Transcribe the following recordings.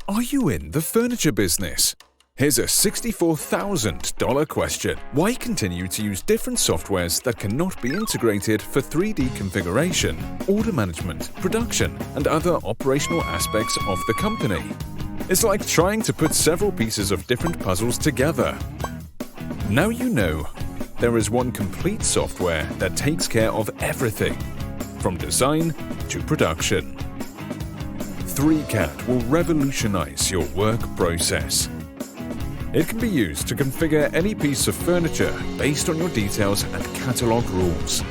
Are you in the furniture business? Here's a $64,000 question. Why continue to use different softwares that cannot be integrated for 3D configuration, order management, production, and other operational aspects of the company? It's like trying to put several pieces of different puzzles together. Now you know. There is one complete software that takes care of everything, from design to production. 3CAD will revolutionize your work process. It can be used to configure any piece of furniture based on your details and catalog rules.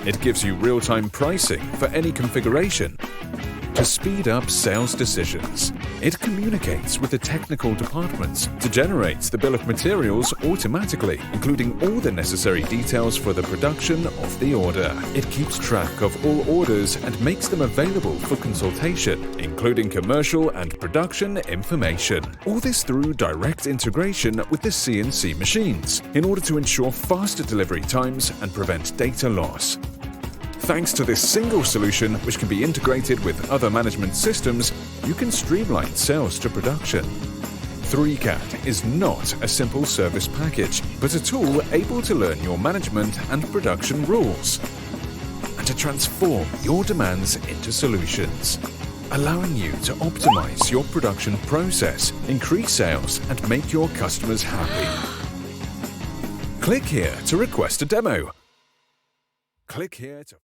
It gives you real-time pricing for any configuration to speed up sales decisions. It communicates with the technical departments to generate the bill of materials automatically, including all the necessary details for the production of the order. It keeps track of all orders and makes them available for consultation, including commercial and production information. All this through direct integration with the CNC machines, in order to ensure faster delivery times and prevent data loss. Thanks to this single solution, which can be integrated with other management systems, you can streamline sales to production. 3CAD is not a simple service package, but a tool able to learn your management and production rules, and to transform your demands into solutions, allowing you to optimize your production process, increase sales, and make your customers happy. Click here to request a demo. Click here to